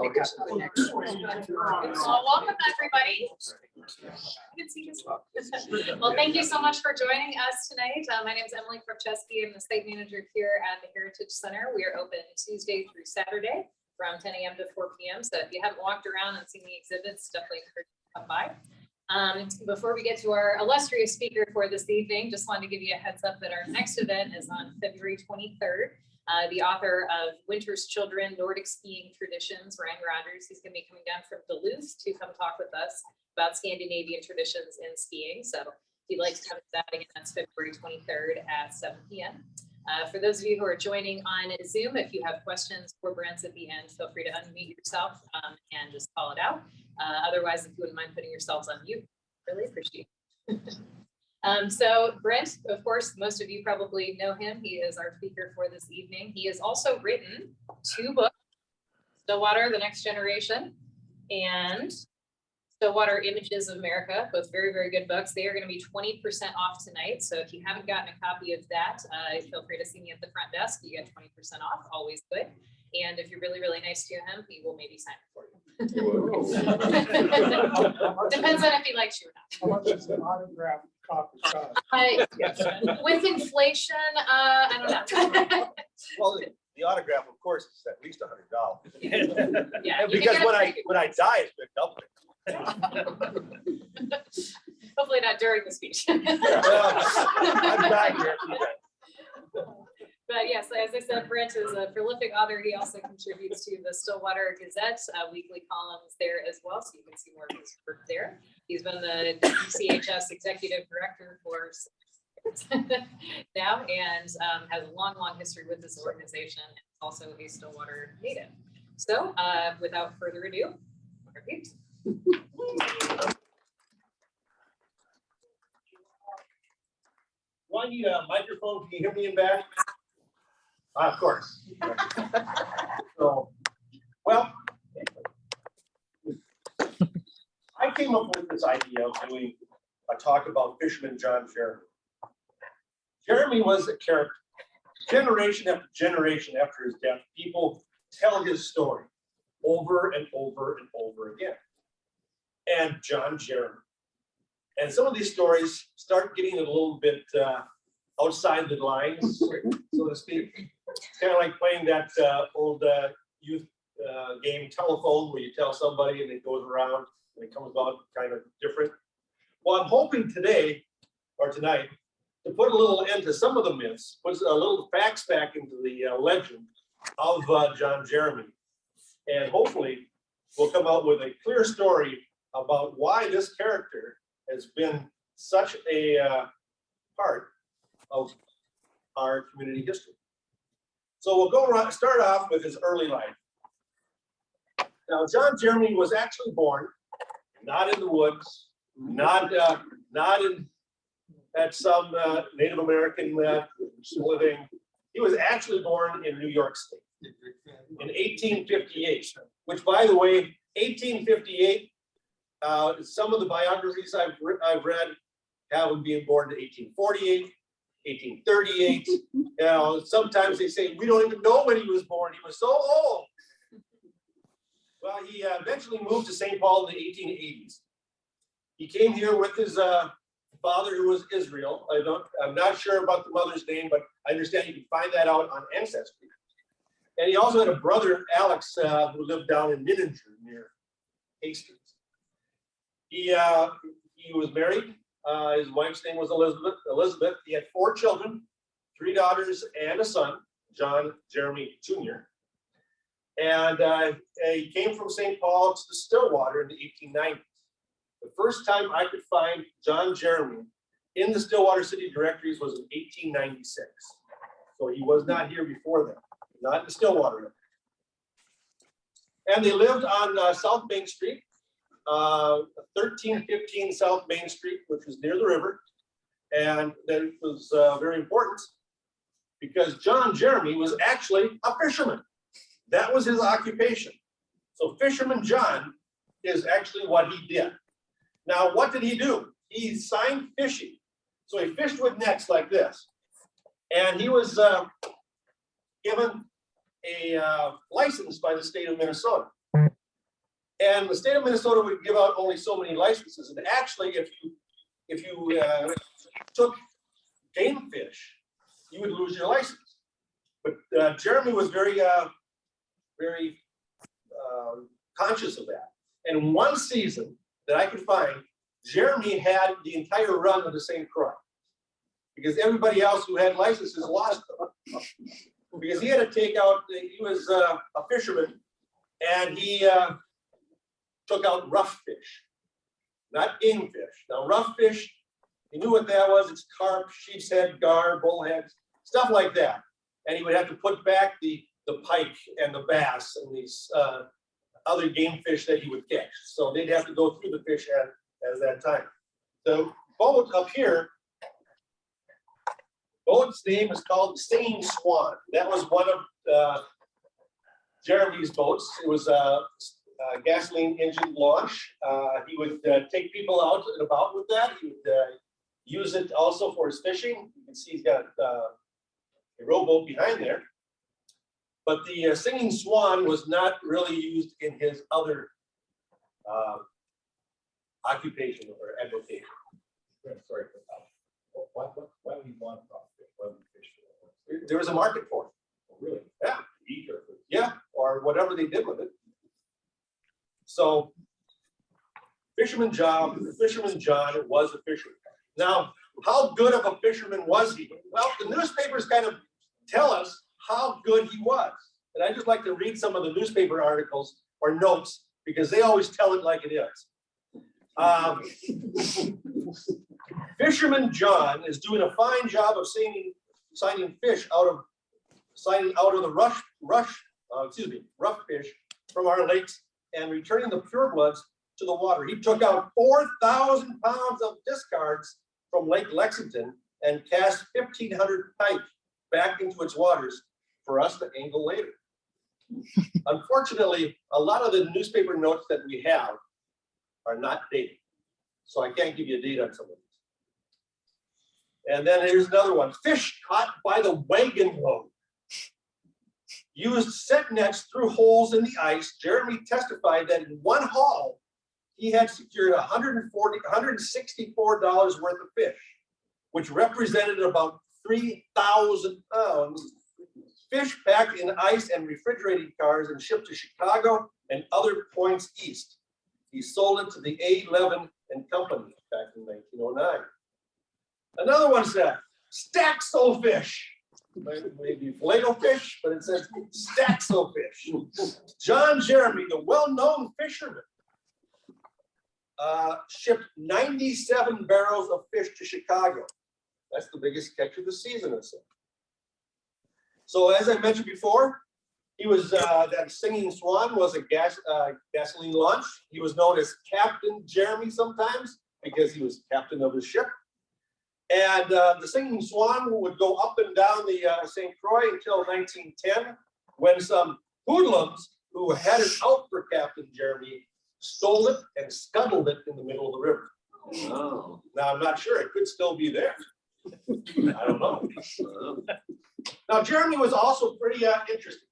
welcome everybody. Good to see you. Well, thank you so much for joining us tonight. My name is Emily Krupczewski. I'm the site manager here at the Heritage Center. We are open Tuesday through Saturday from 10 a.m. to 4 p.m. So if you haven't walked around and seen the exhibits, definitely encourage you to come by. Before we get to our illustrious speaker for this evening, just wanted to give you a heads up that our next event is on February 23rd. The author of Winter's Children, Nordic Skiing Traditions, Ryan Rogers, he's going to be coming down from Duluth to come talk with us about Scandinavian traditions in skiing. So if you'd like to come to that, again, that's February 23rd at 7 p.m. For those of you who are joining on Zoom, if you have questions for Brent at the end, feel free to unmute yourself and just call it out. Otherwise, if you wouldn't mind putting yourselves on mute, really appreciate it. So Brent, of course, most of you probably know him. He is our speaker for this evening. He has also written 2 books, Stillwater, The Next Generation, and Stillwater, Images of America, both very, very good books. They are going to be 20% off tonight. So if you haven't gotten a copy of that, feel free to see me at the front desk. You get 20% off, always good. And if you're really, really nice to him, he will maybe sign it for you. Depends on if he likes you or not. How much is an autographed copy cost? With inflation, I don't know. Well, the autograph, of course, is at least $100. Yeah, because when I die, it's been doubled. Hopefully not during the speech. Well, I'm back here. But yes, as I said, Brent is a prolific author. He also contributes to the Stillwater Gazette weekly columns there as well, so you can see more of his work there. He's been the WCHS executive director for now, and has a long, long history with this organization. And also a Stillwater native. So, without further ado, repeat. Do I need a microphone? Can you hear me in back? Of course. So, well, I came up with this idea of doing a talk about fisherman John Jeremy. Jeremy was a character. Generation after generation after his death, people tell his story over and over and over again. And John Jeremy. And some of these stories start getting a little bit outside the lines, so to speak. It's kind of like playing that old youth game telephone where you tell somebody and it goes around and it comes out kind of different. Well, I'm hoping today or tonight to put a little end to some of the myths, put a little facts back into the legend of John Jeremy. And hopefully we'll come out with a clear story about why this character has been such a part of our community history. So we'll go around, start off with his early life. Now, John Jeremy was actually born not in the woods, not in at some Native American living. He was actually born in New York State in 1858, which, by the way, 1858. Some of the biographies I've read have him being born in 1848, 1838. You know, sometimes they say we don't even know when he was born. He was so old. Well, he eventually moved to St. Paul in the 1880s. He came here with his father, who was Israel. I'm not sure about the mother's name, but I understand you can find that out on Ancestry. And he also had a brother, Alex, who lived down in Minninger near Hastings. He was married. His wife's name was Elizabeth. He had 4 children, 3 daughters and a son, John Jeremy Jr. And he came from St. Paul to the Stillwater in the 1890s. The first time I could find John Jeremy in the Stillwater City directories was in 1896. So he was not here before then, not in Stillwater. And they lived on South Main Street. 1315 South Main Street, which was near the river. And that was very important because John Jeremy was actually a fisherman. That was his occupation. So Fisherman John is actually what he did. Now, what did he do? He signed fishing. So he fished with nets like this. And he was given a license by the state of Minnesota. And the state of Minnesota would give out only so many licenses. And actually, if you took game fish, you would lose your license. But Jeremy was very conscious of that. And one season that I could find, Jeremy had the entire run of the St. Croix because everybody else who had licenses lost them. Because he had to take out, he was a fisherman, and he took out rough fish, not game fish. Now, rough fish, he knew what that was. It's carp, sheep's head, gar, bullheads, stuff like that. And he would have to put back the pike and the bass and these other game fish that he would catch. So they'd have to go through the fish at that time. The boat up here, boat's name is called Singing Swan. That was one of Jeremy's boats. It was a gasoline engine launch. He would take people out and about with that. He would use it also for his fishing. You can see he's got a rowboat behind there. But the Singing Swan was not really used in his other occupation or avocation. Sorry, why would you want crawfish? Why would you fish for it? There was a market for it. Oh, really? Yeah. Eat or food? Yeah, or whatever they did with it. So Fisherman John was a fisherman. Now, how good of a fisherman was he? Well, the newspapers kind of tell us how good he was. And I just like to read some of the newspaper articles or notes because they always tell it like it is. Fisherman John is doing a fine job of signing fish out of the rough fish from our lakes and returning the purebloods to the water. He took out 4,000 pounds of discards from Lake Lexington and cast 1,500 pike back into its waters for us to angle later. Unfortunately, a lot of the newspaper notes that we have are not dated, so I can't give you a date on some of these. And then here's another one. Fish caught by the wagon load. Used set nets through holes in the ice. Jeremy testified that in one haul, he had secured $164 worth of fish, which represented about 3,000 pounds. Fish packed in ice and refrigerated cars and shipped to Chicago and other points east. He sold it to the A11 and Company back in 1909. Another one said, Staxel fish. Maybe filet fish, but it says Staxel fish. John Jeremy, the well-known fisherman, shipped 97 barrels of fish to Chicago. That's the biggest catch of the season, it said. So as I mentioned before, he was that Singing Swan was a gasoline launch. He was known as Captain Jeremy sometimes because he was captain of his ship. And the Singing Swan would go up and down the St. Croix until 1910, when some hoodlums who had it out for Captain Jeremy stole it and scuttled it in the middle of the river. Oh. Now, I'm not sure. It could still be there. I don't know. Now, Jeremy was also pretty interesting.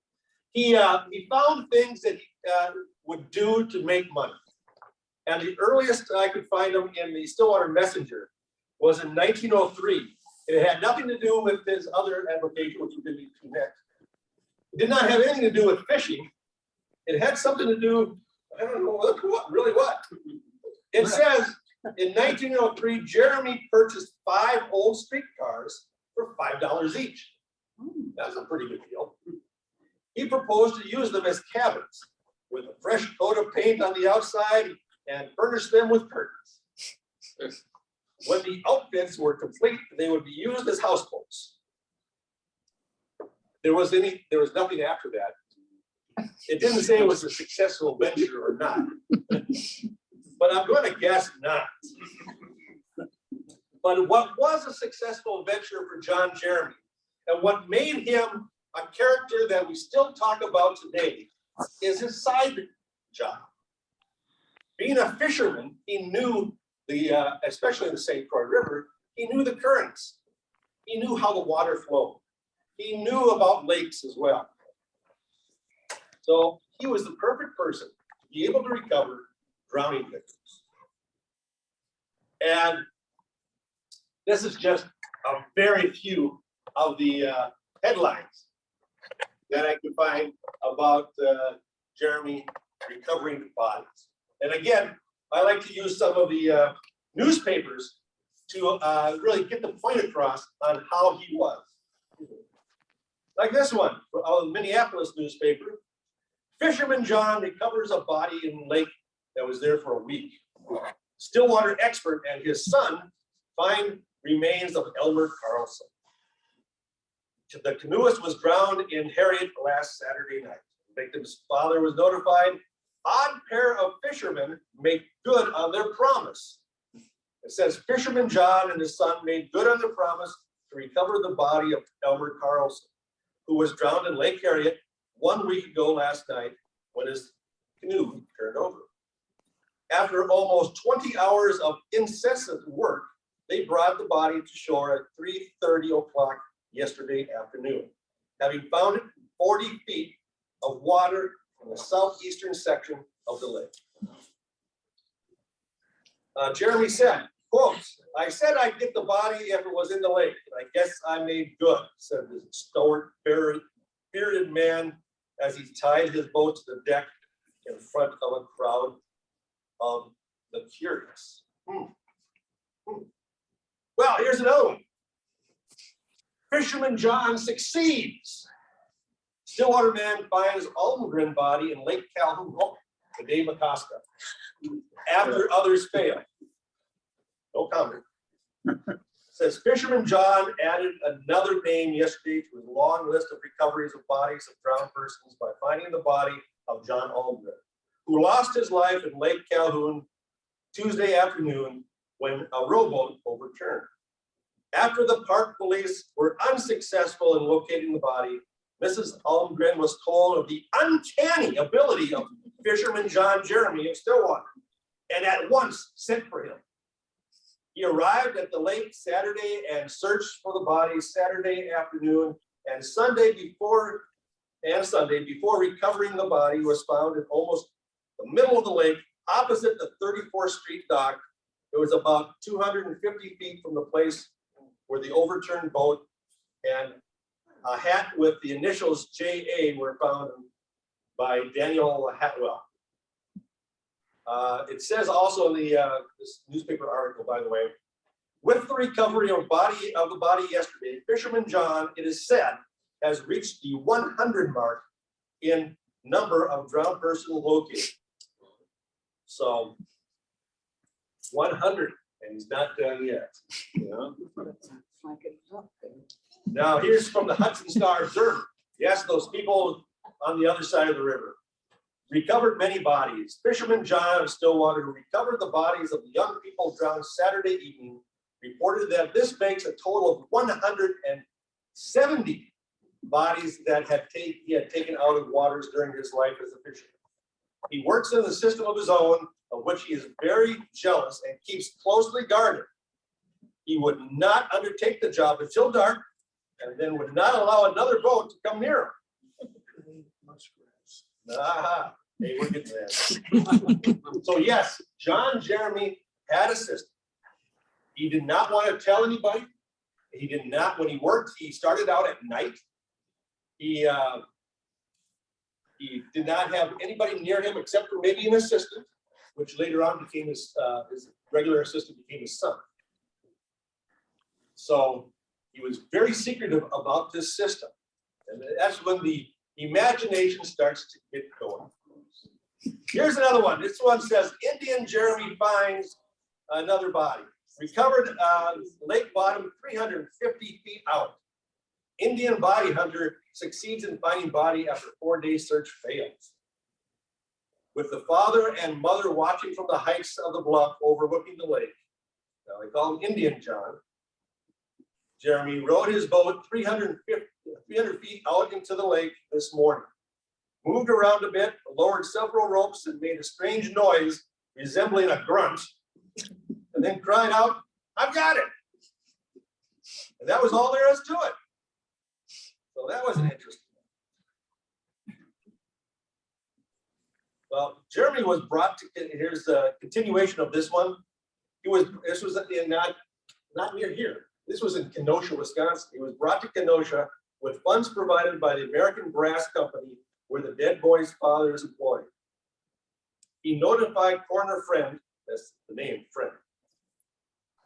He found things that he would do to make money. And the earliest I could find him in the Stillwater Messenger was in 1903. It had nothing to do with his other avocation, which we're going to get to next. It did not have anything to do with fishing. It had something to do, I don't know, what? It says, in 1903, Jeremy purchased 5 old streetcars for $5 each. That's a pretty good deal. He proposed to use them as cabins with a fresh coat of paint on the outside and furnish them with curtains. When the outfits were complete, they would be used as houseboats. There was nothing after that. It didn't say it was a successful venture or not, but I'm going to guess not. But what was a successful venture for John Jeremy, and what made him a character that we still talk about today, is his side job. Being a fisherman, he knew especially in the St. Croix River, he knew the currents. He knew how the water flowed. He knew about lakes as well. So he was the perfect person be able to recover drowning victims. And this is just a very few of the headlines that I could find about Jeremy recovering bodies. And again, I like to use some of the newspapers to really get the point across on how he was. Like this one, a Minneapolis newspaper. Fisherman John recovers a body in lake that was there for a week. Stillwater expert and his son find remains of Elmer Carlson. The canoeist was drowned in Harriet last Saturday night. The victim's father was notified. Odd pair of fishermen make good on their promise. It says Fisherman John and his son made good on their promise to recover the body of Elmer Carlson, who was drowned in Lake Harriet 1 week ago last night when his canoe turned over. After almost 20 hours of incessant work, they brought the body to shore at 3:30 o'clock yesterday afternoon, having found it in 40 feet of water in the southeastern section of the lake. Jeremy said, quote, I said I'd get the body if it was in the lake, and I guess I made good, said the stalwart, bearded man as he tied his boat to the deck in front of a crowd of the curious. Well, here's another one. Fisherman John succeeds. Stillwater man finds Almgren body in Lake Calhoun, the day Macosta, after others fail. No comment. Says Fisherman John added another name yesterday to his long list of recoveries of bodies of drowned persons by finding the body of John Almgren, who lost his life in Lake Calhoun Tuesday afternoon when a rowboat overturned. After the park police were unsuccessful in locating the body, Mrs. Almgren was told of the uncanny ability of Fisherman John Jeremy of Stillwater and at once sent for him. He arrived at the lake Saturday and searched for the body Saturday afternoon and Sunday before recovering the body was found in almost the middle of the lake opposite the 34th Street dock. It was about 250 feet from the place where the overturned boat and a hat with the initials JA were found by Daniel Hatwell. It says also in the this newspaper article, by the way, with the recovery of the body yesterday, Fisherman John, it is said, has reached the 100 mark in number of drowned persons located. So 100, and he's not done yet. You know? Now here's from the Hudson Star Observer. Yes, those people on the other side of the river. Recovered many bodies. Fisherman John of Stillwater, who recovered the bodies of the young people drowned Saturday evening, reported that this makes a total of 170 bodies that he had taken out of waters during his life as a fisherman. He works in a system of his own, of which he is very jealous and keeps closely guarded. He would not undertake the job until dark, and then would not allow another boat to come near him. Aha, hey, we'll get to that. So yes, John Jeremy had a system. He did not want to tell anybody. He did not, when he worked, he started out at night. He did not have anybody near him except for maybe an assistant, which later on became his regular assistant became his son. So he was very secretive about this system. And that's when the imagination starts to get going. Here's another one. This one says, Indian Jeremy finds another body. Recovered lake bottom 350 feet out. Indian body hunter succeeds in finding body after 4-day search fails. With the father and mother watching from the heights of the bluff overlooking the lake. Now they call him Indian John. Jeremy rowed his boat 300 feet out into the lake this morning. Moved around a bit, lowered several ropes and made a strange noise resembling a grunt. And then cried out, I've got it. And that was all there is to it. So that was an interesting one. Well, Jeremy was brought to, here's the continuation of this one. This was in not near here. This was in Kenosha, Wisconsin. He was brought to Kenosha with funds provided by the American Brass Company, where the dead boy's father is employed. He notified Coroner Friend, that's the name, Friend,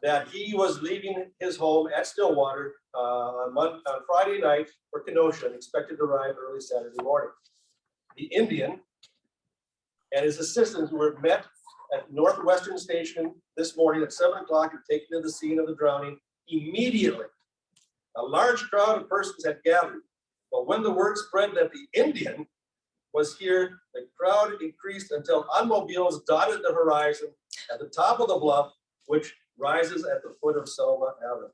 that he was leaving his home at Stillwater on Friday night for Kenosha and expected to arrive early Saturday morning. The Indian and his assistants were met at Northwestern Station this morning at 7 o'clock and taken to the scene of the drowning immediately. A large crowd of persons had gathered, but when the word spread that the Indian was here, the crowd increased until automobiles dotted the horizon at the top of the bluff, which rises at the foot of Selma Avenue.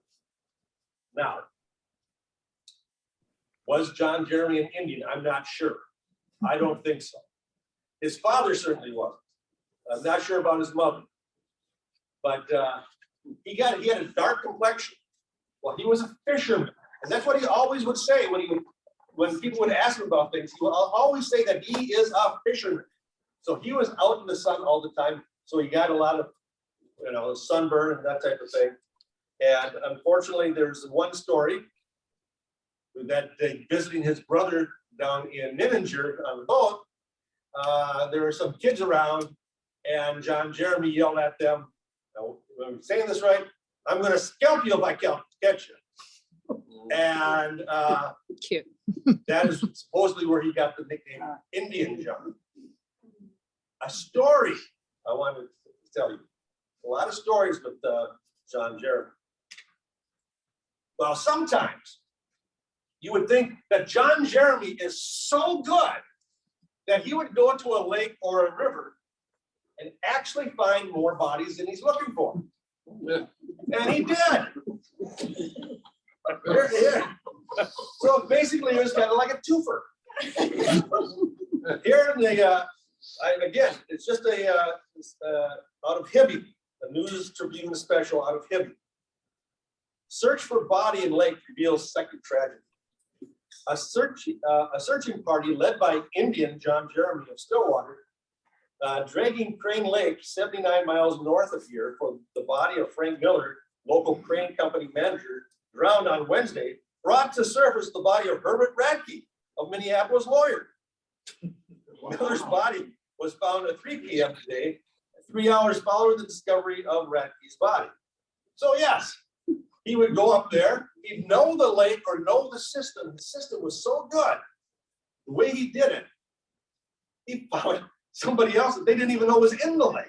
Now, was John Jeremy an Indian? I'm not sure. I don't think so. His father certainly wasn't. I'm not sure about his mother, but he had a dark complexion. Well, he was a fisherman, and that's what he always would say when people would ask him about things. He would always say that he is a fisherman. So he was out in the sun all the time. So he got a lot of, sunburn and that type of thing. And unfortunately, there's one story that they visiting his brother down in Nininger on the boat. There were some kids around, and John Jeremy yelled at them, now, am I saying this right? I'm going to scalp you if I catch you. And Cute. that is supposedly where he got the nickname Indian John. A story I wanted to tell you. A lot of stories with John Jeremy. Well, sometimes you would think that John Jeremy is so good that he would go to a lake or a river and actually find more bodies than he's looking for. And he did. Here. So basically, it was kind of like a twofer. Here in the, again, it's just out of Hibby, a News Tribune special out of Hibby. Search for body in lake reveals second tragedy. A searching party led by Indian John Jeremy of Stillwater, dragging Crane Lake 79 miles north of here for the body of Frank Miller, local crane company manager, drowned on Wednesday, brought to surface the body of Herbert Radke, a Minneapolis lawyer. Miller's body was found at 3 p.m. today, 3 hours following the discovery of Radke's body. So yes, he would go up there, he'd know the lake or know the system. The system was so good. The way he did it, he found somebody else that they didn't even know was in the lake.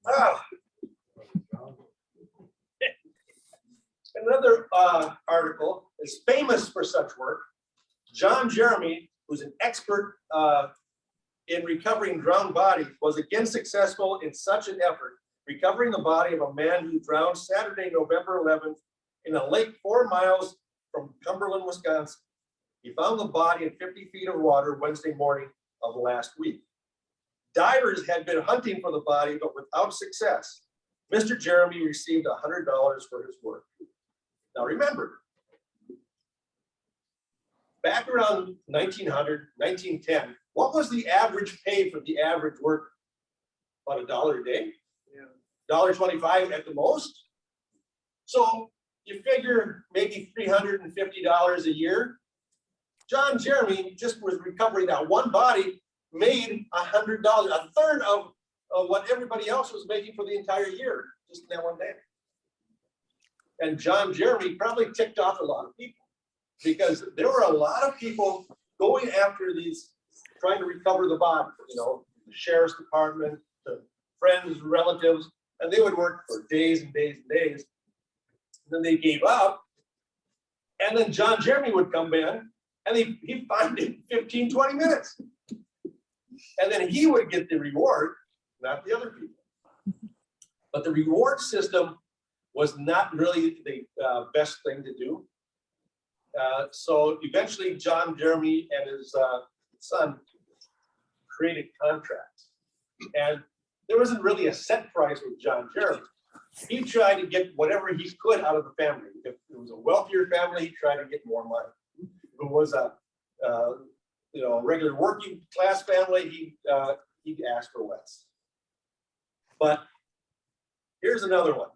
Oh. Another article is famous for such work. John Jeremy, who's an expert in recovering drowned bodies, was again successful in such an effort, recovering the body of a man who drowned Saturday, November 11th, in a lake 4 miles from Cumberland, Wisconsin. He found the body in 50 feet of water Wednesday morning of last week. Divers had been hunting for the body, but without success. Mr. Jeremy received $100 for his work. Now remember, back around 1900, 1910, what was the average pay for the average worker? About $1 a day? $1.25 at the most. So you figure maybe $350 a year. John Jeremy, just with recovering that one body, made $100, a third of what everybody else was making for the entire year, just in that one day. And John Jeremy probably ticked off a lot of people because there were a lot of people going after these, trying to recover the body, the sheriff's department, the friends, relatives, and they would work for days and days and days. And then they gave up. And then John Jeremy would come in and he'd find it in 15, 20 minutes. And then he would get the reward, not the other people. But the reward system was not really the best thing to do. So eventually John Jeremy and his son created contracts. And there wasn't really a set price with John Jeremy. He tried to get whatever he could out of the family. If it was a wealthier family, he tried to get more money. If it was a regular working class family, he'd ask for less. But here's another one.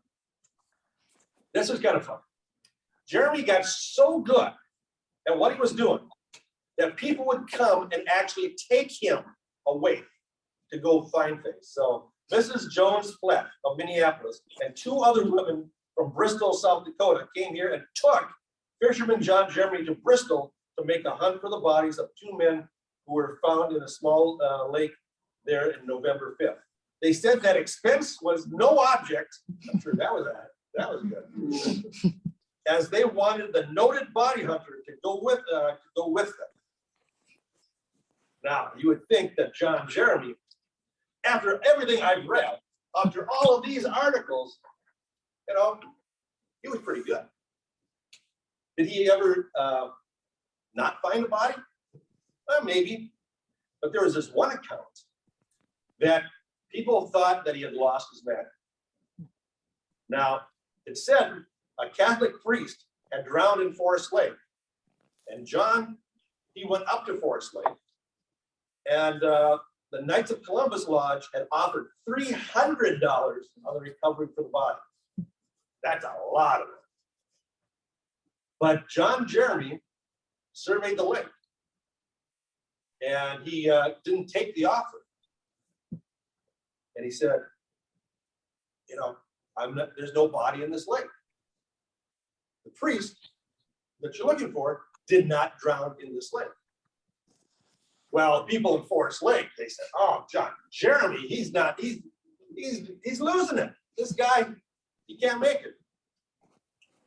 This is kind of fun. Jeremy got so good at what he was doing that people would come and actually take him away to go find things. So Mrs. Jones Flett of Minneapolis and two other women from Bristol, South Dakota came here and took fisherman John Jeremy to Bristol to make a hunt for the bodies of two men who were found in a small lake there in November 5th. They said that expense was no object. I'm sure that was good. As they wanted the noted body hunter to go with them. Now, you would think that John Jeremy, after everything I've read, after all of these articles, he was pretty good. Did he ever not find a body? Well, maybe. But there was this one account that people thought that he had lost his man. Now, it said a Catholic priest had drowned in Forest Lake. And John, he went up to Forest Lake. And the Knights of Columbus Lodge had offered $300 on the recovery for the body. That's a lot of it. But John Jeremy surveyed the lake. And he didn't take the offer. And he said, there's no body in this lake. The priest that you're looking for did not drown in this lake. Well, people in Forest Lake, they said, oh, John Jeremy, he's losing it. This guy, he can't make it.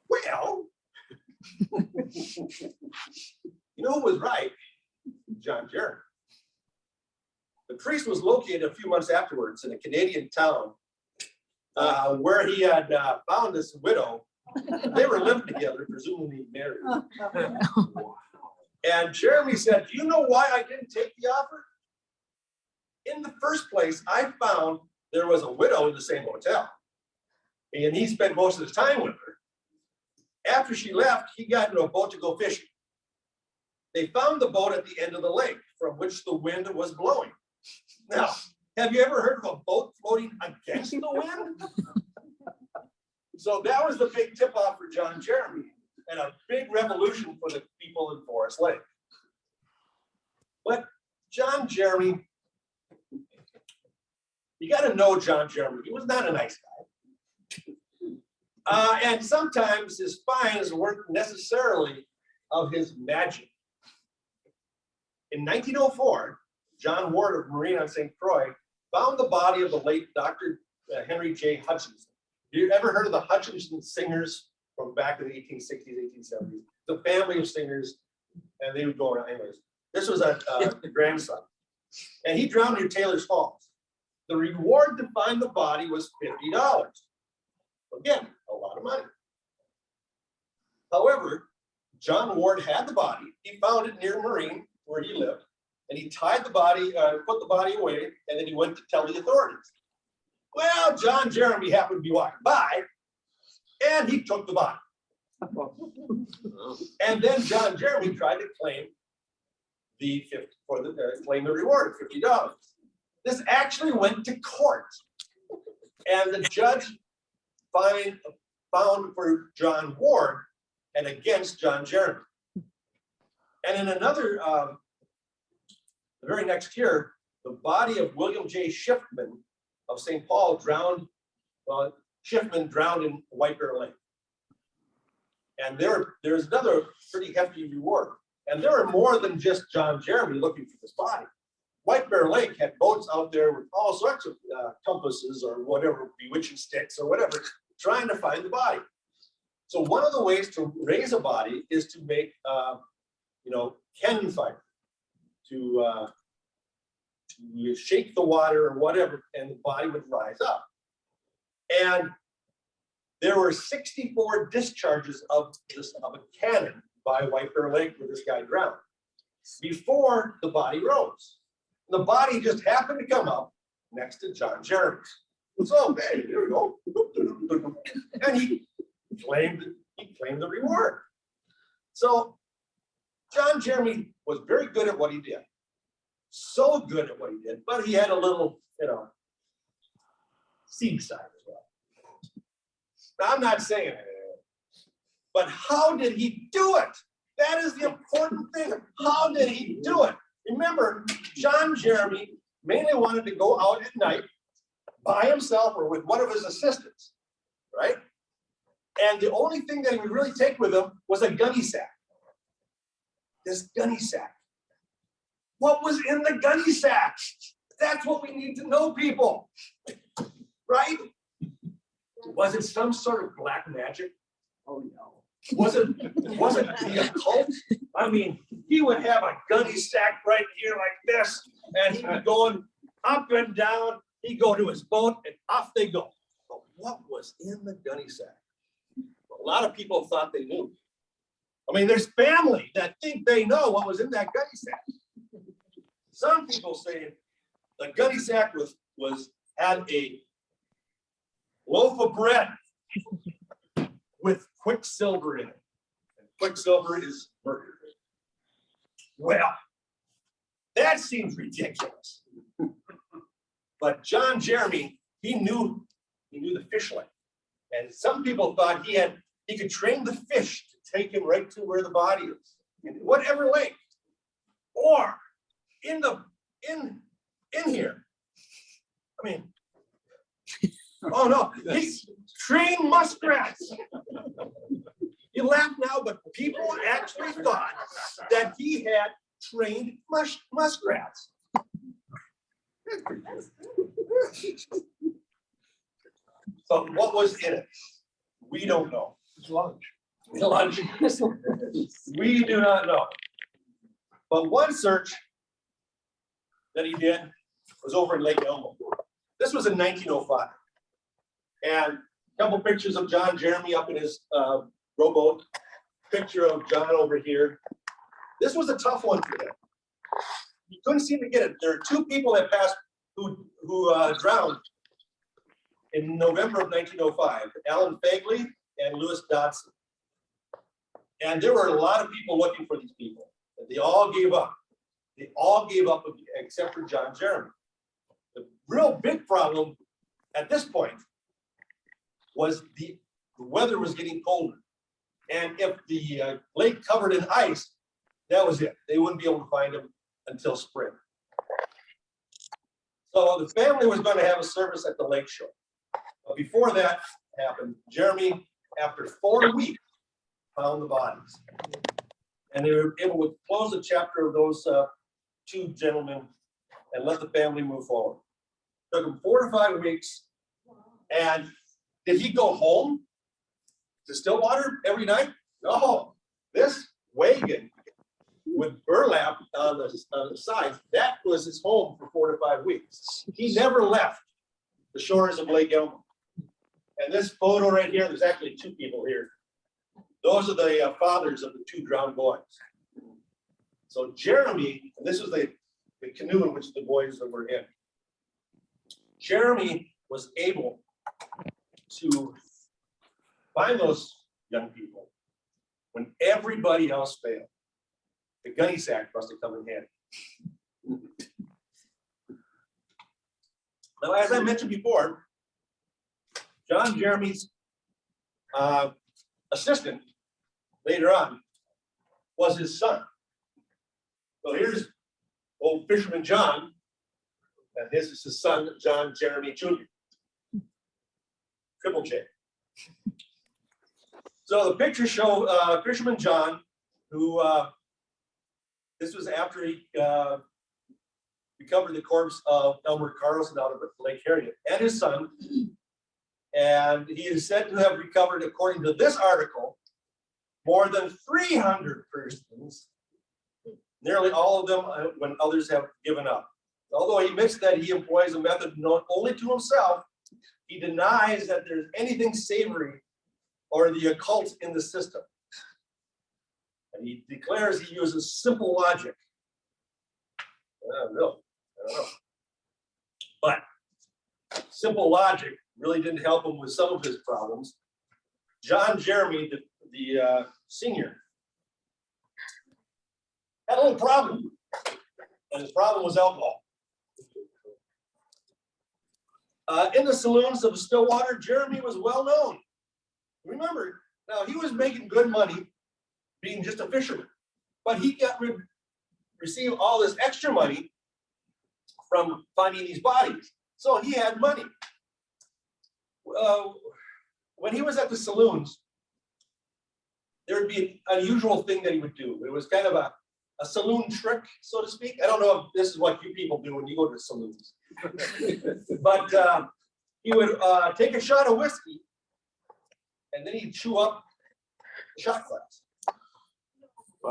Well, who was right? John Jeremy. The priest was located a few months afterwards in a Canadian town where he had found this widow. They were living together, presumably married. And Jeremy said, do you know why I didn't take the offer? In the first place, I found there was a widow in the same hotel. And he spent most of the time with her. After she left, he got into a boat to go fishing. They found the boat at the end of the lake from which the wind was blowing. Now, have you ever heard of a boat floating against the wind? So that was the big tip-off for John Jeremy and a big revolution for the people in Forest Lake. But John Jeremy, you got to know John Jeremy. He was not a nice guy. And sometimes his finds weren't necessarily of his magic. In 1904, John Ward of Marine on St. Croix found the body of the late Dr. Henry J. Hutchinson. You ever heard of the Hutchinson singers from back in the 1860s, 1870s? The family of singers, and they would go around. Anyways, this was the grandson. And he drowned near Taylor's Falls. The reward to find the body was $50. Again, a lot of money. However, John Ward had the body. He found it near Marine, where he lived, and he tied the body, put the body away, and then he went to tell the authorities. Well, John Jeremy happened to be walking by, and he took the body. And then John Jeremy tried to claim the reward of $50. This actually went to court, and the judge found for John Ward and against John Jeremy. And in another, the very next year, the body of William J. Schiffman of St. Paul Schiffman drowned in White Bear Lake. And there's another pretty hefty reward. And there are more than just John Jeremy looking for this body. White Bear Lake had boats out there with all sorts of compasses or whatever, bewitching sticks or whatever, trying to find the body. So one of the ways to raise a body is to make, cannon fire, to shake the water or whatever, and the body would rise up. And there were 64 discharges of a cannon by White Bear Lake where this guy drowned before the body rose. The body just happened to come up next to John Jeremy. So, hey, here we go. And he claimed the reward. So John Jeremy was very good at what he did. So good at what he did, but he had a little, seed side as well. Now, I'm not saying it, but how did he do it? That is the important thing. How did he do it? Remember, John Jeremy mainly wanted to go out at night by himself or with one of his assistants, right? And the only thing that he would really take with him was a gunny sack. This gunny sack. What was in the gunny sack? That's what we need to know, people. Right? Was it some sort of black magic? Oh, no. Was it the occult? I mean, he would have a gunny sack right here like this, and he'd be going up and down. He'd go to his boat, and off they go. But what was in the gunny sack? A lot of people thought they knew. I mean, there's family that think they know what was in that gunny sack. Some people say the gunny sack had a loaf of bread with quicksilver in it. And quicksilver is mercury. Well, that seems ridiculous. But John Jeremy, he knew the fish lake. And some people thought he could train the fish to take him right to where the body is, in whatever lake. Or in here. I mean, oh no, he trained muskrats. You laugh now, but people actually thought that he had trained muskrats. So what was in it? We don't know. It's lunch. Lunch. We do not know. But one search that he did was over in Lake Elmo. This was in 1905. And a couple pictures of John Jeremy up in his rowboat. Picture of John over here. This was a tough one for him. He couldn't seem to get it. There are two people that passed who drowned in November of 1905, Alan Fagley and Lewis Dodson. And there were a lot of people looking for these people, and they all gave up. They all gave up except for John Jeremy. The real big problem at this point was the weather was getting colder. And if the lake covered in ice, that was it. They wouldn't be able to find him until spring. So the family was going to have a service at the lake shore. But before that happened, Jeremy, after 4 weeks, found the bodies. And they were able to close the chapter of those two gentlemen and let the family move forward. Took him 4 to 5 weeks. And did he go home to Stillwater every night? No. This wagon with burlap on the sides, that was his home for 4 to 5 weeks. He never left the shores of Lake Elmo. And this photo right here, there's actually two people here. Those are the fathers of the two drowned boys. So Jeremy, and this was the canoe in which the boys were in. Jeremy was able to find those young people when everybody else failed. The gunny sack must have come in handy. Now, as I mentioned before, John Jeremy's assistant later on was his son. So here's old fisherman John, and this is his son, John Jeremy Jr. Triple J. So the pictures show fisherman John, who this was after he recovered the corpse of Elmer Carlson out of Lake Harriet and his son. And he is said to have recovered, according to this article, more than 300 persons, nearly all of them when others have given up. Although he admits that he employs a method known only to himself, he denies that there's anything savory or the occult in the system. And he declares he uses simple logic. I don't know. But simple logic really didn't help him with some of his problems. John Jeremy, the senior, had a little problem. And his problem was alcohol. In the saloons of Stillwater, Jeremy was well known. Remember, now he was making good money being just a fisherman, but he got received all this extra money from finding these bodies. So he had money. When he was at the saloons, there would be an unusual thing that he would do. It was kind of a saloon trick, so to speak. I don't know if this is what you people do when you go to saloons. But he would take a shot of whiskey and then he'd chew up the shot glass.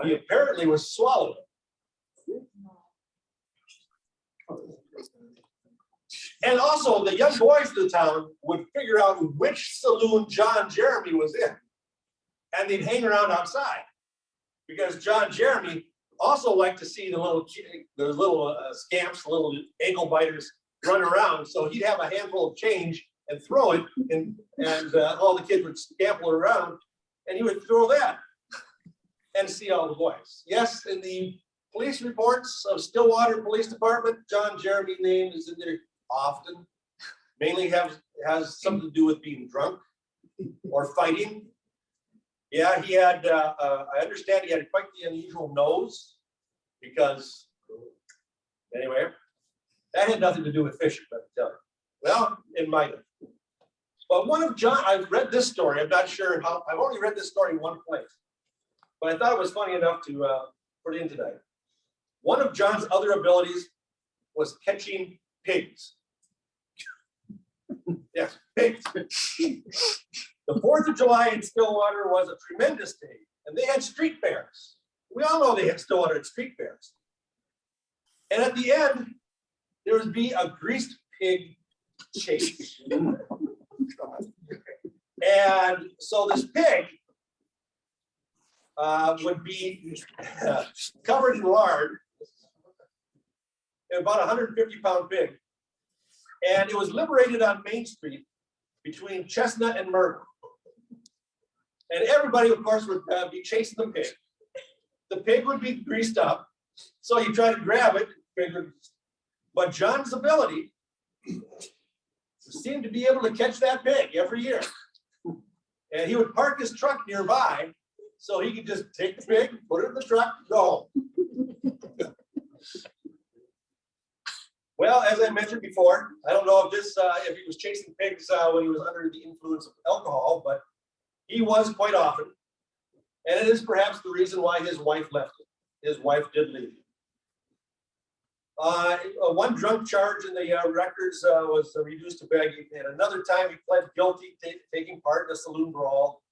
He apparently was swallowed. And also the young boys of the town would figure out which saloon John Jeremy was in. And they'd hang around outside because John Jeremy also liked to see the little scamps, the little ankle biters run around. So he'd have a handful of change and throw it, and all the kids would scamper around, and he would throw that and see all the boys. Yes, in the police reports of Stillwater Police Department, John Jeremy's name is in there often. Mainly has something to do with being drunk or fighting. Yeah, he had, I understand he had quite the unusual nose because, anyway, that had nothing to do with fishing, but well, it might have. But one of John, I've read this story, I'm not sure how, I've only read this story in one place, but I thought it was funny enough to put it in today. One of John's other abilities was catching pigs. Yes, pigs. The 4th of July in Stillwater was a tremendous day, and they had street fairs. We all know they had Stillwater at street fairs. And at the end, there would be a greased pig chase. And so this pig would be covered in lard, about a 150-pound pig. And it was liberated on Main Street between Chestnut and Myrtle. And everybody, of course, would be chasing the pig. The pig would be greased up, so you try to grab it, but John's ability seemed to be able to catch that pig every year. And he would park his truck nearby, so he could just take the pig, put it in the truck, go home. Well, as I mentioned before, I don't know if he was chasing pigs when he was under the influence of alcohol, but he was quite often. And it is perhaps the reason why his wife left him. His wife did leave him. One drunk charge in the records was reduced to begging, and another time he pled guilty to taking part in a saloon brawl.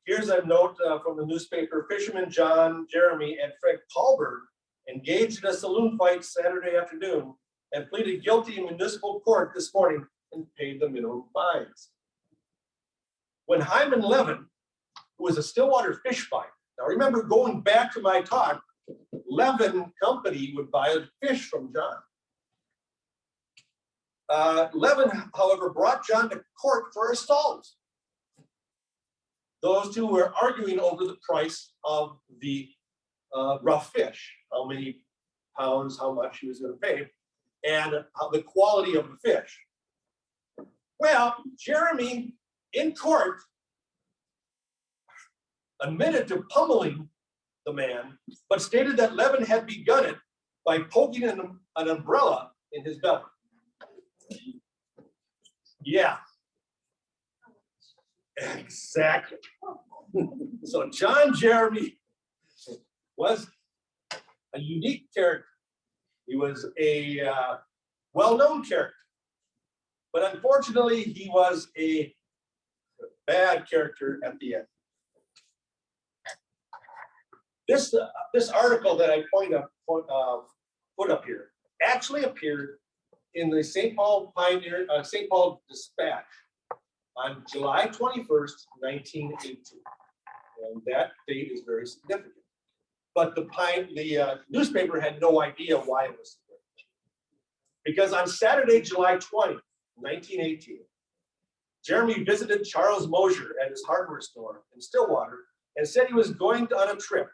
Here's a note from the newspaper. Fisherman John Jeremy and Fred Paulberg engaged in a saloon fight Saturday afternoon and pleaded guilty in municipal court this morning and paid the minimum fines. When Hyman Levin, who was a Stillwater fish finder, now remember going back to my talk, Levin Company would buy fish from John. Levin, however, brought John to court for assault. Those two were arguing over the price of the rough fish, how many pounds, how much he was going to pay, and the quality of the fish. Well, Jeremy in court admitted to pummeling the man, but stated that Levin had begun it by poking an umbrella in his belly. Yeah, exactly. So John Jeremy was a unique character. He was a well-known character, but unfortunately, he was a bad character at the end. This article that I put up here actually appeared in the St. Paul Dispatch on July 21st, 1918. And that date is very significant. But the newspaper had no idea why it was significant. Because on Saturday, July 20, 1918, Jeremy visited Charles Mosier at his hardware store in Stillwater and said he was going on a trip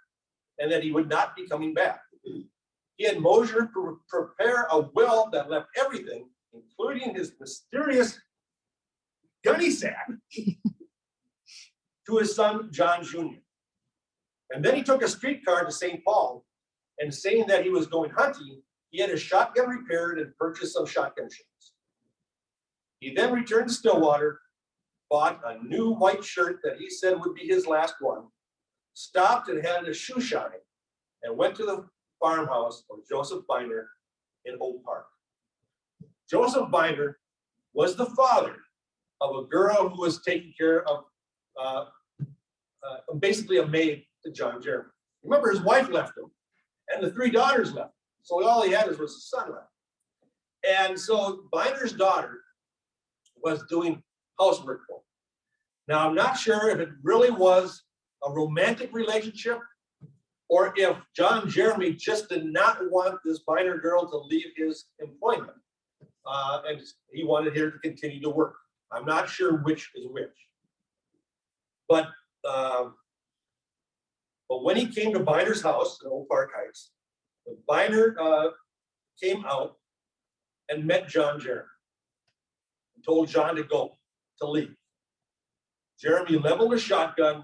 and that he would not be coming back. He had Mosier prepare a will that left everything, including his mysterious gunny sack, to his son, John Jr. And then he took a streetcar to St. Paul, and saying that he was going hunting, he had his shotgun repaired and purchased some shotgun shells. He then returned to Stillwater, bought a new white shirt that he said would be his last one, stopped and had a shoe shine, and went to the farmhouse of Joseph Binder in Oak Park. Joseph Binder was the father of a girl who was taking care of basically a maid to John Jeremy. Remember, his wife left him, and the 3 daughters left him. So all he had was his son left. And so Binder's daughter was doing housework for him. Now, I'm not sure if it really was a romantic relationship or if John Jeremy just did not want this Binder girl to leave his employment. And he wanted her to continue to work. I'm not sure which is which. But when he came to Binder's house in Oak Park Heights, the Binder came out and met John Jeremy and told John to leave. Jeremy leveled a shotgun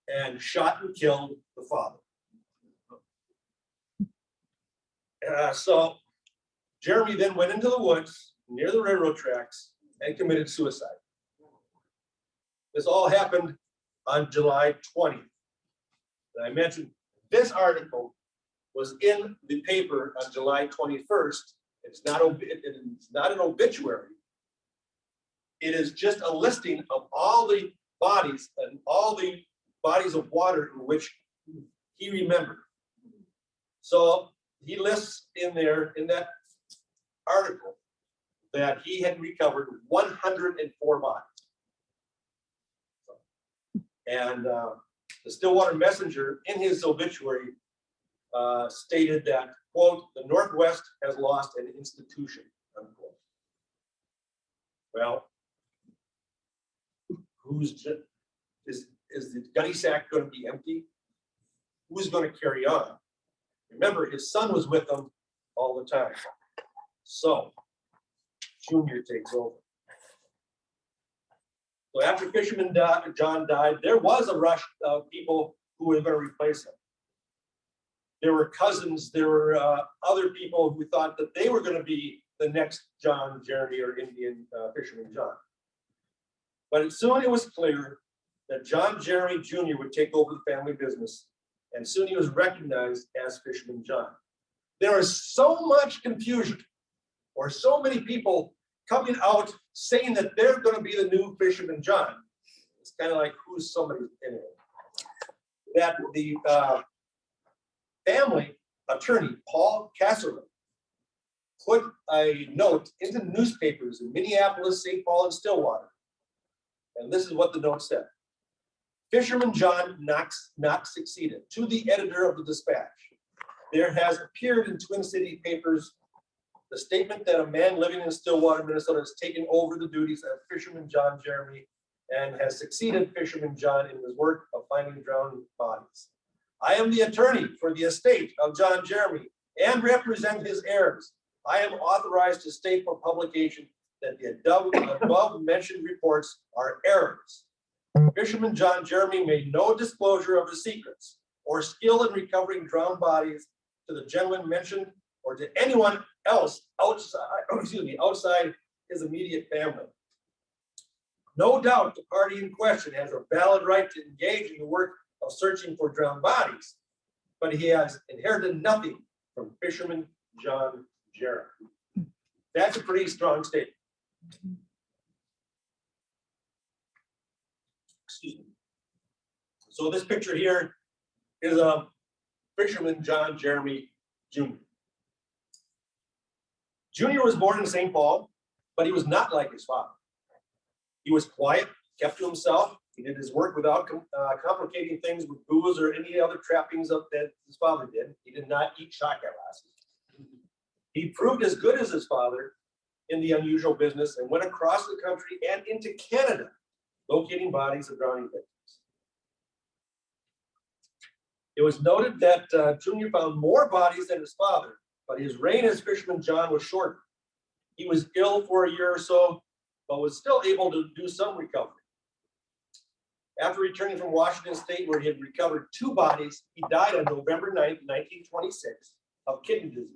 and shot and killed the father. So Jeremy then went into the woods near the railroad tracks and committed suicide. This all happened on July 20th. And I mentioned this article was in the paper on July 21st. It's not an obituary. It is just a listing of all the bodies and all the bodies of water in which he remembered. So he lists in there, in that article, that he had recovered 104 bodies. And the Stillwater Messenger, in his obituary, stated that, quote, "The Northwest has lost an institution," unquote. Well, is the gunny sack going to be empty? Who's going to carry on? Remember, his son was with him all the time. So, Junior takes over. So after Fisherman John died, there was a rush of people who were going to replace him. There were cousins, there were other people who thought that they were going to be the next John Jeremy or Indian Fisherman John. But soon it was clear that John Jeremy Jr. would take over the family business, and soon he was recognized as Fisherman John. There was so much confusion, or so many people coming out saying that they're going to be the new Fisherman John. It's kind of like, who's somebody anyway? That the family attorney, Paul Casserly, put a note into the newspapers in Minneapolis, St. Paul, and Stillwater. And this is what the note said. Fisherman John not succeeded. To the editor of the Dispatch, there has appeared in Twin City papers the statement that a man living in Stillwater, Minnesota has taken over the duties of Fisherman John Jeremy and has succeeded Fisherman John in his work of finding drowned bodies. I am the attorney for the estate of John Jeremy and represent his heirs. I am authorized to state for publication that the above mentioned reports are errors. Fisherman John Jeremy made no disclosure of his secrets or skill in recovering drowned bodies to the gentleman mentioned or to anyone else outside his immediate family. No doubt the party in question has a valid right to engage in the work of searching for drowned bodies, but he has inherited nothing from Fisherman John Jeremy. That's a pretty strong statement. Excuse me. So this picture here is of Fisherman John Jeremy Jr. Junior was born in St. Paul, but he was not like his father. He was quiet, kept to himself. He did his work without complicating things with booze or any other trappings that his father did. He did not eat shotgun glasses. He proved as good as his father in the unusual business and went across the country and into Canada, locating bodies of drowning victims. It was noted that Junior found more bodies than his father, but his reign as Fisherman John was short. He was ill for a year or so, but was still able to do some recovery. After returning from Washington State, where he had recovered 2 bodies, he died on November 9th, 1926, of kidney disease.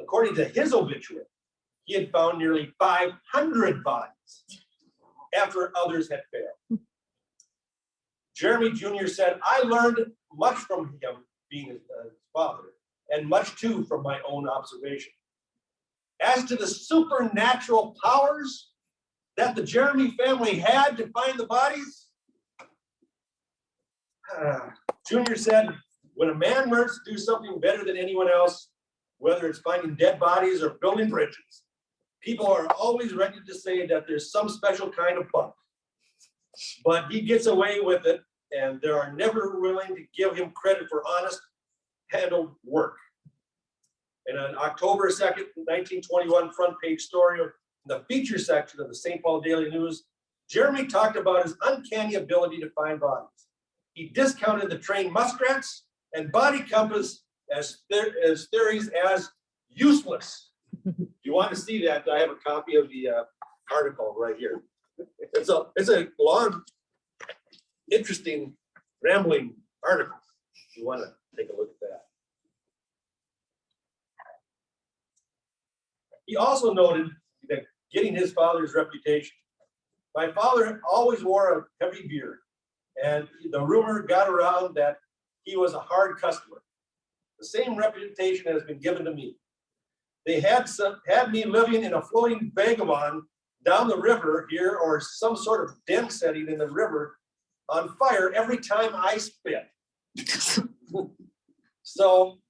According to his obituary, he had found nearly 500 bodies after others had failed. Jeremy Jr. said, "I learned much from him, being his father, and much too from my own observation. As to the supernatural powers that the Jeremy family had to find the bodies," Junior said, "when a man learns to do something better than anyone else, whether it's finding dead bodies or building bridges, people are always ready to say that there's some special kind of luck. But he gets away with it, and they are never willing to give him credit for honest, handled work." And on October 2nd, 1921, front page story of the feature section of the St. Paul Daily News, Jeremy talked about his uncanny ability to find bodies. He discounted the trained muskrats and body compass as theories as useless. If you want to see that, I have a copy of the article right here. It's a long, interesting, rambling article. If you want to take a look at that. He also noted that getting his father's reputation. "My father always wore a heavy beard, and the rumor got around that he was a hard customer. The same reputation has been given to me. They had me living in a floating vagabond down the river here, or some sort of den setting in the river on fire every time I spit." So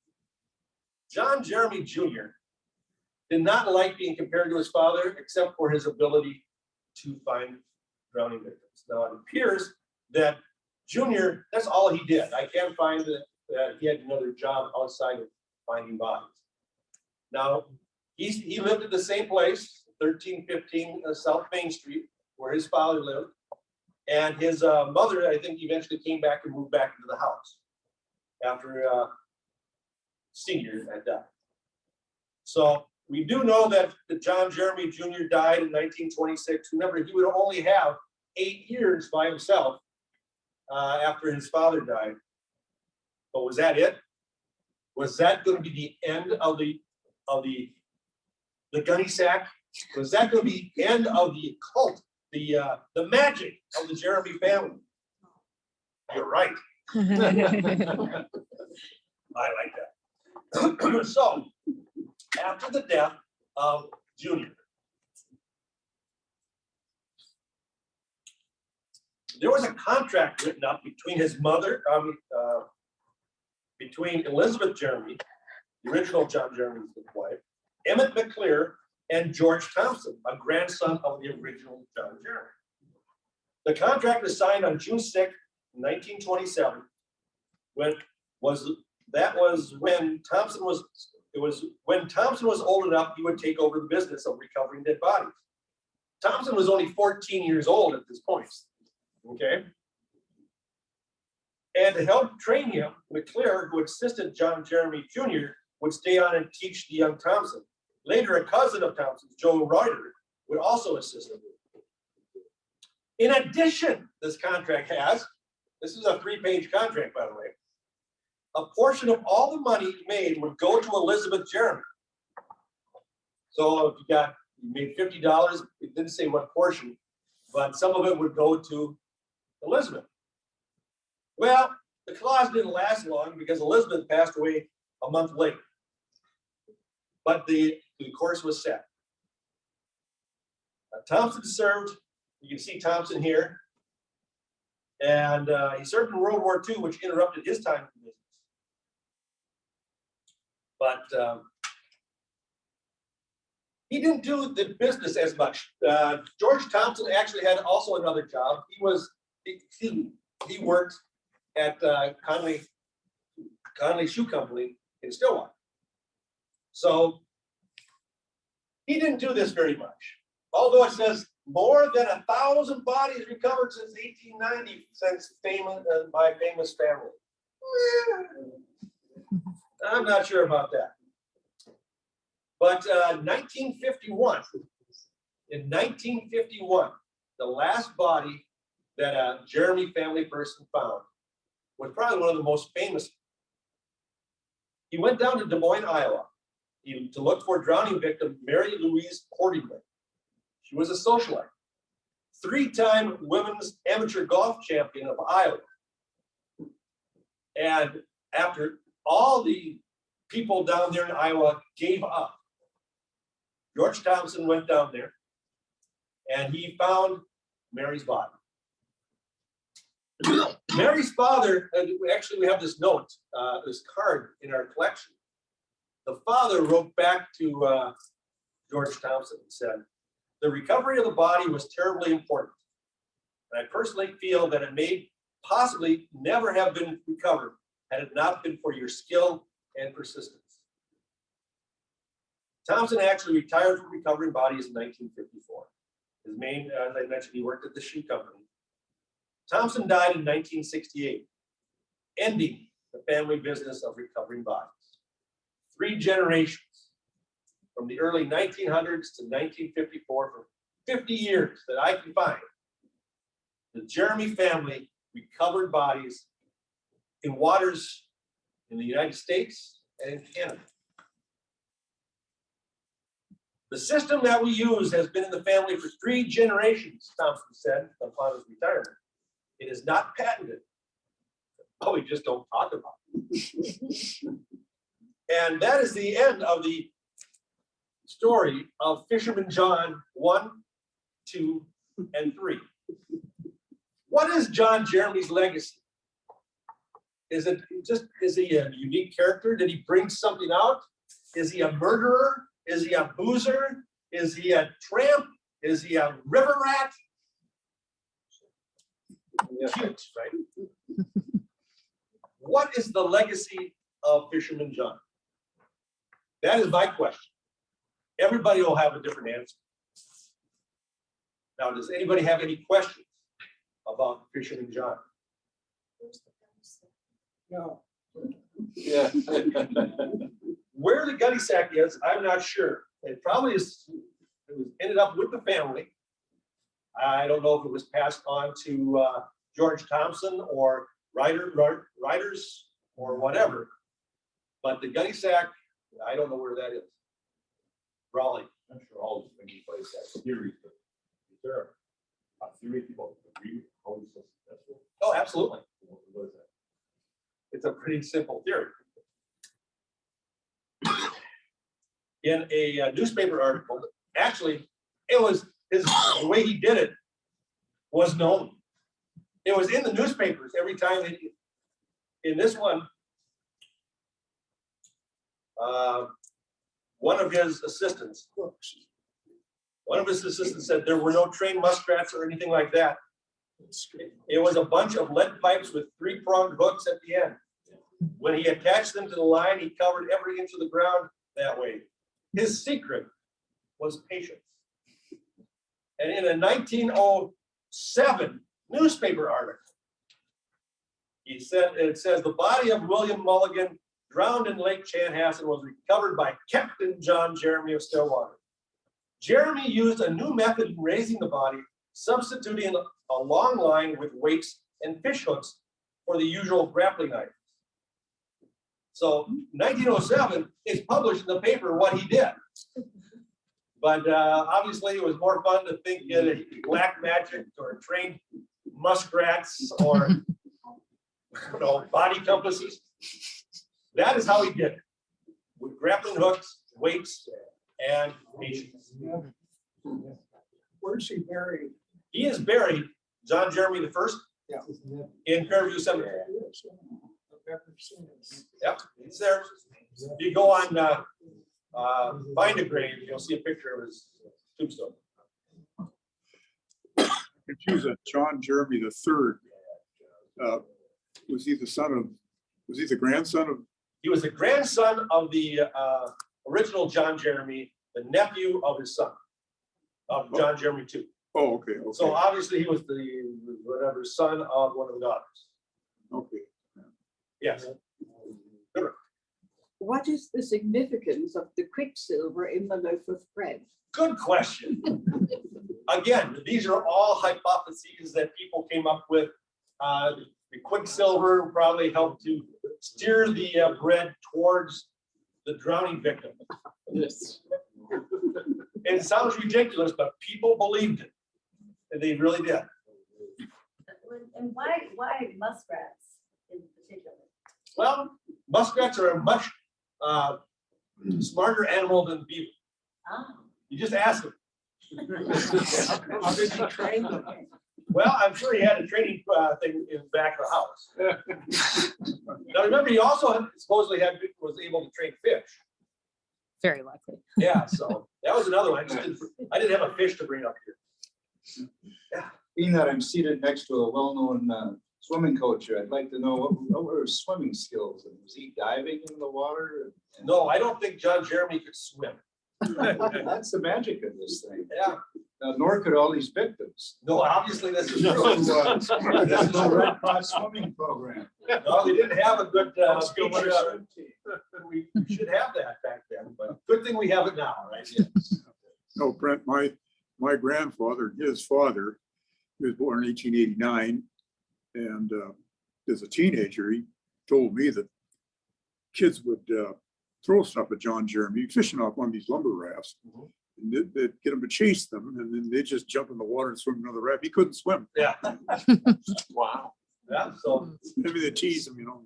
John Jeremy Jr. did not like being compared to his father, except for his ability to find drowning victims. Now it appears that Junior, that's all he did. I can't find that he had another job outside of finding bodies. Now, he lived at the same place, 1315 South Main Street, where his father lived. And his mother, I think, eventually came back and moved back into the house after Senior had died. So we do know that John Jeremy Jr. died in 1926. Remember, he would only have 8 years by himself after his father died. But was that it? Was that going to be the end of the gunny sack? Was that going to be the end of the cult, the magic of the Jeremy family? You're right. I like that. So, after the death of Junior, there was a contract written up between his mother, between Elizabeth Jeremy, the original John Jeremy's wife, Emmett McClear, and George Thompson, a grandson of the original John Jeremy. The contract was signed on June 6, 1927, when Thompson was old enough, he would take over the business of recovering dead bodies. Thompson was only 14 years old at this point. Okay. And to help train him, McClear, who assisted John Jeremy Jr., would stay on and teach the young Thompson. Later, a cousin of Thompson's, Joe Reuter, would also assist him. In addition, this contract has, this is a 3-page contract, by the way, a portion of all the money made would go to Elizabeth Jeremy. So if you made $50, it didn't say what portion, but some of it would go to Elizabeth. Well, the clause didn't last long because Elizabeth passed away a month later. But the course was set. Thompson served, you can see Thompson here, and he served in World War II, which interrupted his time in business. But he didn't do the business as much. George Thompson actually had also another job. He worked at Conley Shoe Company in Stillwater. So he didn't do this very much. Although it says more than 1,000 bodies recovered since 1890, since by famous family. I'm not sure about that. But 1951, in 1951, the last body that a Jeremy family person found was probably one of the most famous. He went down to Des Moines, Iowa, to look for drowning victim Mary Louise Portingly. She was a socialite, three-time women's amateur golf champion of Iowa. And after all the people down there in Iowa gave up, George Thompson went down there and he found Mary's body. Mary's father, and actually we have this note, this card in our collection. The father wrote back to George Thompson and said, "The recovery of the body was terribly important. And I personally feel that it may possibly never have been recovered had it not been for your skill and persistence." Thompson actually retired from recovering bodies in 1954. His main, as I mentioned, he worked at the shoe company. Thompson died in 1968, ending the family business of recovering bodies. 3 generations, from the early 1900s to 1954, for 50 years that I can find, the Jeremy family recovered bodies in waters in the United States and in Canada. The system that we use has been in the family for 3 generations, Thompson said upon his retirement. It is not patented. Oh, we just don't talk about it. And that is the end of the story of Fisherman John 1, 2, and 3. What is John Jeremy's legacy? Is he a unique character? Did he bring something out? Is he a murderer? Is he a boozer? Is he a tramp? Is he a river rat? Cute, right? What is the legacy of Fisherman John? That is my question. Everybody will have a different answer. Now, does anybody have any questions about Fisherman John? No. Yeah. Where the gunny sack is, I'm not sure. It probably is. It was ended up with the family. I don't know if it was passed on to George Thompson or writers or whatever. But the gunny sack, I don't know where that is. Raleigh. I'm sure all these things place that theory, but is there a theory people agree with how he's so successful? Oh, absolutely. What is that? It's a pretty simple theory. In a newspaper article, actually, it was the way he did it was known. It was in the newspapers every time. In this one, one of his assistants said there were no trained muskrats or anything like that. It was a bunch of lead pipes with 3-pronged hooks at the end. When he attached them to the line, he covered every inch of the ground that way. His secret was patience. And in a 1907 newspaper article, it says the body of William Mulligan, drowned in Lake Chanhassen, was recovered by Captain John Jeremy of Stillwater. Jeremy used a new method in raising the body, substituting a long line with weights and fish hooks for the usual grappling items. So 1907 is published in the paper what he did. But obviously it was more fun to think black magic or trained muskrats or body compasses. That is how he did it, with grappling hooks, weights, and patience. Where's he buried? He is buried, John Jeremy the First, Yeah. in Fairview Cemetery. I've never seen it. Yep, he's there. If you go on Find a Grave, you'll see a picture of his tombstone. Confuse it. John Jeremy the Third. Was he the grandson of? He was the grandson of the original John Jeremy, the nephew of his son, of John Jeremy II. Oh, okay. So obviously he was the whatever son of one of the daughters. Okay. Yes. What is the significance of the quicksilver in the loaf of bread? Good question. Again, these are all hypotheses that people came up with. The quicksilver probably helped to steer the bread towards the drowning victim. Yes. It sounds ridiculous, but people believed it. And they really did. And why muskrats in particular? Well, muskrats are a much smarter animal than beaver. Ah. You just ask them. How did you train them? Well, I'm sure he had a training thing in the back of the house. Now remember, he also supposedly was able to train fish. Very likely. Yeah, so that was another one. I didn't have a fish to bring up here. Being that I'm seated next to a well-known swimming coach, I'd like to know what were his swimming skills? And was he diving in the water? No, I don't think John Jeremy could swim. That's the magic of this thing. Yeah, Nor could all these victims. no, obviously this is So, true. this is a Red Cross swimming program. No, they didn't have a good Let's go beach, with our swim team. we should have that back then, but good thing we have it now, right? No, Brent, my grandfather, his father, he was born in 1889. And as a teenager, he told me that kids would throw stuff at John Jeremy, fishing off one of these lumber rafts. And they'd get him to chase them, and then they'd just jump in the water and swim another raft. He couldn't swim. Yeah, Wow. yeah, so Maybe they tease him, you know.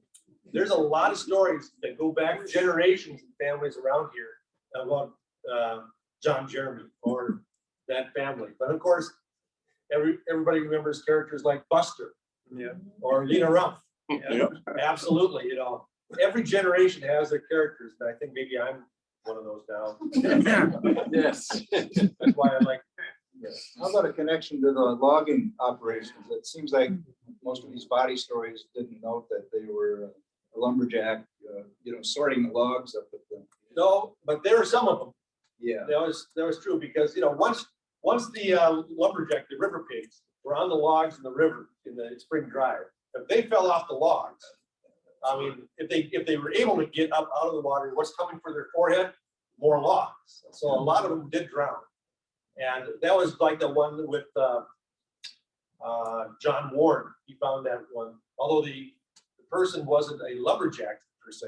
there's a lot of stories that go back generations in families around here about John Jeremy or that family. But of course, everybody remembers characters like Buster. Yeah. Or Lena Rumpf. Yeah. Absolutely, you know, every generation has their characters, but I think maybe I'm one of those now. Yes. That's why I like. How about a connection to the logging operations? It seems like most of these body stories didn't note that they were a lumberjack, sorting the logs up at the. No, but there are some of them. Yeah. That was true because, once the lumberjack, the river pigs were on the logs in the river in the spring drive, if they fell off the logs, I mean, if they were able to get up out of the water, what's coming for their forehead? More logs. So a lot of them did drown. And that was like the one with John Ward. He found that one, although the person wasn't a lumberjack per se,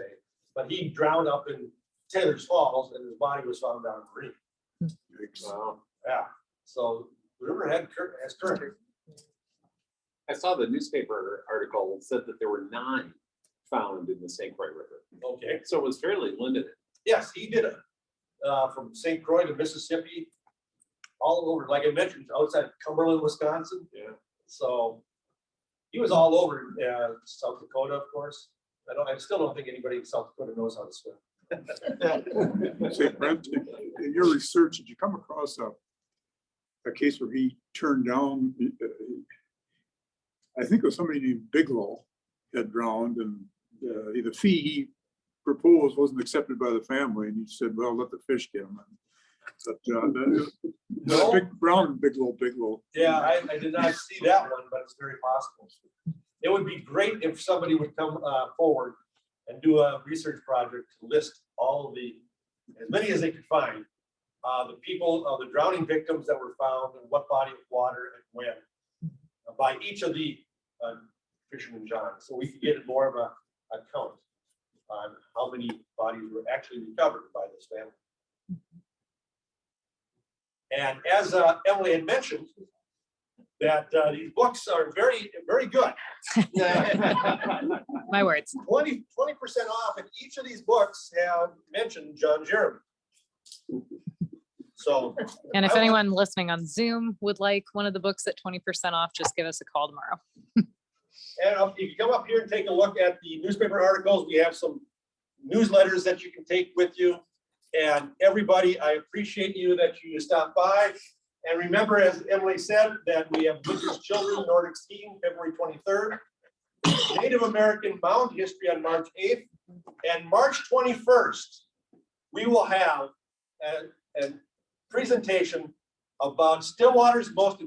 but he drowned up in Taylor's Falls and his body was found down in the Marine. Wow. Yeah. So the river has current. I saw the newspaper article that said that there were 9 found in the St. Croix River. Okay. So it was fairly limited. Yes, he did it from St. Croix to Mississippi, all over. Like I mentioned, outside Cumberland, Wisconsin. Yeah. So he was all over South Dakota, of course. I still don't think anybody in South Dakota knows how to swim. Say, Brent, in your research, did you come across a case where he turned down, I think it was somebody named Bigelow had drowned, and the fee he proposed wasn't accepted by the family, and he said, well, let the fish get him. But No. Big Brown, Bigelow. Yeah, I did not see that one, but it's very possible. It would be great if somebody would come forward and do a research project to list all of as many as they could find, the people, the drowning victims that were found and what body of water and when, by each of the fishermen John, so we could get more of a count on how many bodies were actually recovered by this family. And as Emily had mentioned, that these books are very, very good. My words. 20% off, and each of these books have mentioned John Jeremy. So. And if I anyone listening on Zoom would like one of the books at 20% off, just give us a call tomorrow. And if you come up here and take a look at the newspaper articles, we have some newsletters that you can take with you. And everybody, I appreciate you that you stopped by. And remember, as Emily said, that we have Winter's Children Nordic Skiing, February 23rd, Native American Mound History on March 8th, and March 21st, we will have a presentation about Stillwater's most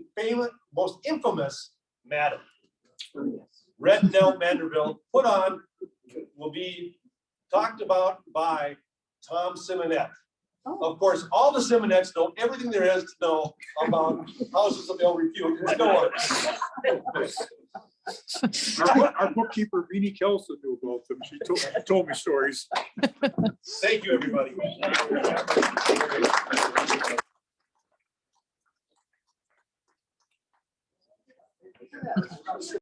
infamous madam. Red Nell Vanderbilt put on will be talked about by Tom Simonette. Of course, all the Simonettes know everything there is to know about houses of ill repute. Let's go on. Our bookkeeper, Beanie Kelson, knew about them. She told me stories. Thank you, everybody.